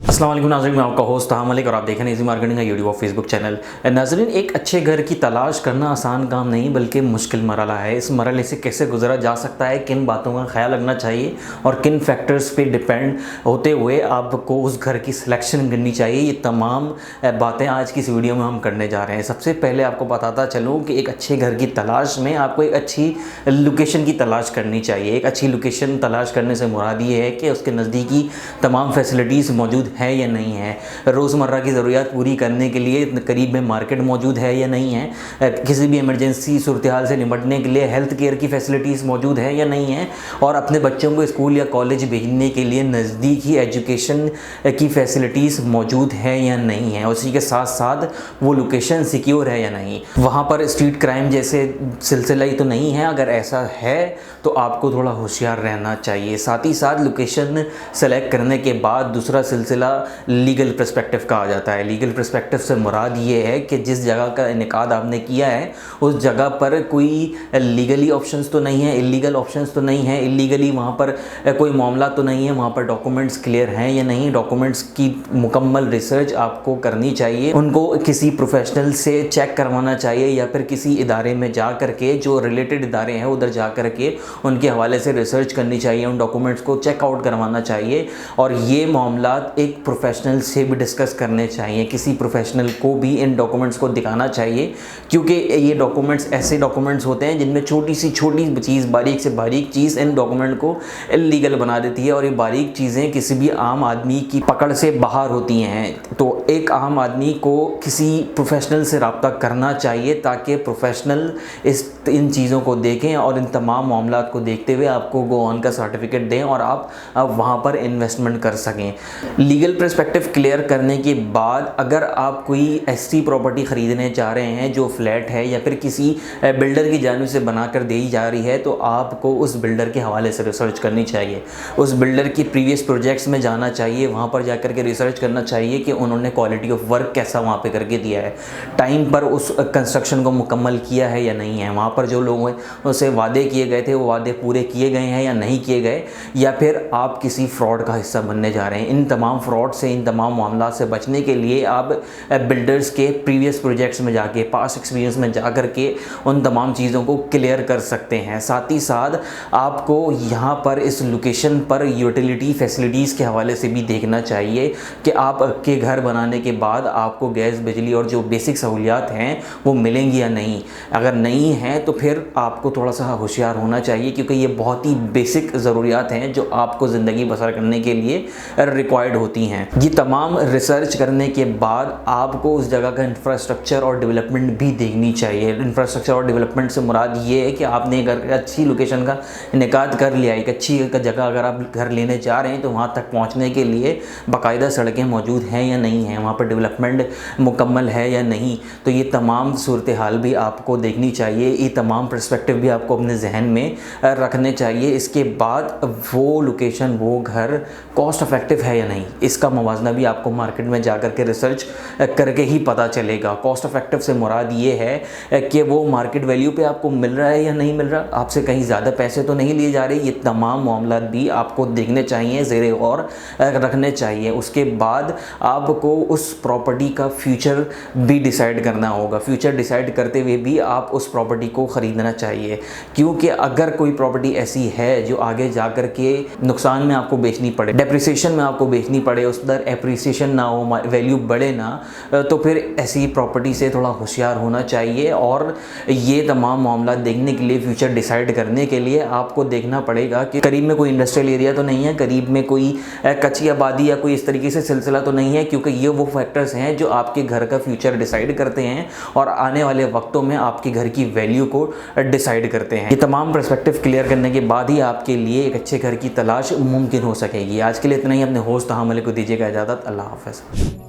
अस्सलाम वालेकुम नाज़रीन, मैं आपका होस्ट ताहा मलिक और आप देख रहे हैं इजी मार्केटिंग का यूट्यूब और फेसबुक चैनल। नाज़रीन, एक अच्छे घर की तलाश करना आसान काम नहीं बल्कि मुश्किल मरहला है। इस मरहले से कैसे गुजरा जा सकता है, किन बातों का ख्याल रखना चाहिए और किन फैक्टर्स पे डिपेंड होते हुए आपको उस घर की सिलेक्शन करनी चाहिए, ये तमाम बातें आज की इस वीडियो में हम करने जा रहे हैं। सबसे पहले आपको बताता चलूँ कि एक अच्छे घर की तलाश में आपको एक अच्छी लोकेशन की तलाश करनी चाहिए। एक अच्छी लोकेशन तलाश करने से मुराद ये है कि उसके नज़दीकी तमाम फैसिलिटीज़ मौजूद है या नहीं है, रोज़मर्रा की ज़रूरियात पूरी करने के लिए करीब में मार्केट मौजूद है या नहीं है, किसी भी इमरजेंसी सूरत हाल से निपटने के लिए हेल्थ केयर की फैसिलिटीज़ मौजूद है या नहीं है, और अपने बच्चों को स्कूल या कॉलेज भेजने के लिए नज़दीकी एजुकेशन की फैसिलिटीज़ मौजूद है या नहीं है। उसी के साथ साथ वो लोकेशन सिक्योर है या नहीं, वहाँ पर स्ट्रीट क्राइम जैसे सिलसिला ही तो नहीं है। अगर ऐसा है तो आपको थोड़ा होशियार रहना चाहिए। साथ ही साथ लोकेशन सेलेक्ट करने के बाद दूसरा सिलसिला लीगल पर्सपेक्टिव का आ जाता है। लीगल पर्सपेक्टिव से मुराद ये है कि जिस जगह का इनेकाद आपने किया है उस जगह पर कोई लीगली ऑप्शंस तो नहीं है, इलीगल ऑप्शंस तो नहीं है, इलीगली वहाँ पर कोई मामला तो नहीं है, वहाँ पर डॉक्यूमेंट्स क्लियर हैं या नहीं। डॉक्यूमेंट्स की मुकम्मल रिसर्च आपको करनी चाहिए, उनको किसी प्रोफेशनल से चेक करवाना चाहिए या फिर किसी इदारे में जा कर के, जो रिलेटेड इदारे हैं उधर जा कर के उनके हवाले से रिसर्च करनी चाहिए, उन डॉक्यूमेंट्स को चेकआउट करवाना चाहिए। और ये मामला एक प्रोफेशनल से भी डिस्कस करने चाहिए, किसी प्रोफेशनल को भी इन डॉक्यूमेंट्स को दिखाना चाहिए, क्योंकि ये डॉक्यूमेंट्स ऐसे डॉक्यूमेंट्स होते हैं जिनमें छोटी सी छोटी चीज़, बारीक से बारीक चीज़ इन डॉक्यूमेंट को इलीगल बना देती है। और ये बारीक चीज़ें किसी भी आम आदमी की पकड़ से बाहर होती हैं। तो एक आम आदमी को किसी प्रोफेशनल से रब्ता करना चाहिए ताकि प्रोफेशनल इन चीज़ों को देखें और इन तमाम मामलात को देखते हुए आपको गो ऑन का सर्टिफिकेट दें और आप वहाँ पर इन्वेस्टमेंट कर सकें। लीगल पर्सपेक्टिव क्लियर करने के बाद अगर आप कोई ऐसी प्रॉपर्टी ख़रीदने जा रहे हैं जो फ्लैट है या फिर किसी बिल्डर की जानिब से बनाकर दी जा रही है, तो आपको उस बिल्डर के हवाले से रिसर्च करनी चाहिए। उस बिल्डर की प्रीवियस प्रोजेक्ट्स में जाना चाहिए, वहाँ पर जाकर के रिसर्च करना चाहिए कि उन्होंने क्वालिटी ऑफ वर्क कैसा वहाँ पे करके दिया है, टाइम पर उस कंस्ट्रक्शन को मुकम्मल किया है या नहीं है, वहाँ पर जो लोगों से वादे किए गए थे वो वादे पूरे किए गए हैं या नहीं किए गए, या फिर आप किसी फ्रॉड का हिस्सा बनने जा रहे हैं। इन तमाम फ्रॉड से, इन तमाम मामला से बचने के लिए आप बिल्डर्स के प्रीवियस प्रोजेक्ट्स में जाके, पास्ट एक्सपीरियंस में जा कर के उन तमाम चीज़ों को क्लियर कर सकते हैं। साथ ही साथ आपको यहाँ पर इस लोकेशन पर यूटिलिटी फैसिलिटीज़ के हवाले से भी देखना चाहिए कि आपके घर बनाने के बाद आपको गैस, बिजली और जो बेसिक सहूलियात हैं वो मिलेंगी या नहीं। अगर नहीं है तो फिर आपको थोड़ा सा होशियार होना चाहिए, क्योंकि ये बहुत ही बेसिक ज़रूरियात हैं जो आपको ज़िंदगी बसर करने के लिए रिक्वायर्ड होती हैं। ये तमाम रिसर्च करने के बाद आपको उस जगह का इंफ्रास्ट्रक्चर और डेवलपमेंट भी देखनी चाहिए। इंफ्रास्ट्रक्चर और डेवलपमेंट से मुराद ये है कि आपने अगर अच्छी लोकेशन का इनेकाद कर लिया, एक अच्छी जगह अगर आप घर लेने जा रहे हैं तो वहाँ तक पहुँचने के लिए बाकायदा सड़कें मौजूद हैं या नहीं हैं, वहाँ पर डेवलपमेंट मुकम्मल है या नहीं। तो ये तमाम सूरत हाल भी आपको देखनी चाहिए, ये तमाम पर्सपेक्टिव भी आपको अपने जहन में रखने चाहिए। इसके बाद वो लोकेशन, वो घर कॉस्ट इफेक्टिव है या नहीं, इसका मवाजना भी आपको मार्केट में जाकर के रिसर्च करके ही पता चलेगा। कॉस्ट इफेक्टिव से मुराद ये है कि वो मार्केट वैल्यू पे आपको मिल रहा है या नहीं मिल रहा, आपसे कहीं ज़्यादा पैसे तो नहीं लिए जा रहे। ये तमाम मामला भी आपको देखने चाहिए, ज़ेरे गौर रखने चाहिए। उसके बाद आपको उस प्रॉपर्टी का फ्यूचर भी डिसाइड करना होगा। फ्यूचर डिसाइड करते हुए भी आप उस प्रॉपर्टी को ख़रीदना चाहिए, क्योंकि अगर कोई प्रॉपर्टी ऐसी है जो आगे जा कर के नुकसान में आपको बेचनी पड़े, डेप्रिसिएशन में आपको बेचनी पड़े, उस दर एप्रिसिएशन ना हो, वैल्यू बढ़े ना, तो फिर ऐसी प्रॉपर्टी से थोड़ा होशियार होना चाहिए। और ये तमाम मामला देखने के लिए, फ्यूचर डिसाइड करने के लिए आपको देखना पड़ेगा कि करीब में कोई इंडस्ट्रियल एरिया तो नहीं है, करीब में कोई कच्ची आबादी या कोई इस तरीके से सिलसिला तो नहीं है, क्योंकि ये वो फैक्टर्स हैं जो आपके घर का फ्यूचर डिसाइड करते हैं और आने वाले वक्तों में आपके घर की वैल्यू को डिसाइड करते हैं। ये तमाम पर्सपेक्टिव क्लियर करने के बाद ही आपके लिए एक अच्छे घर की तलाश मुमकिन हो सकेगी। आज के लिए इतना ही। अपने होस्ट ताहा मलिक को दीजिएगा इजाज़त। अल्लाह हाफ़िज़।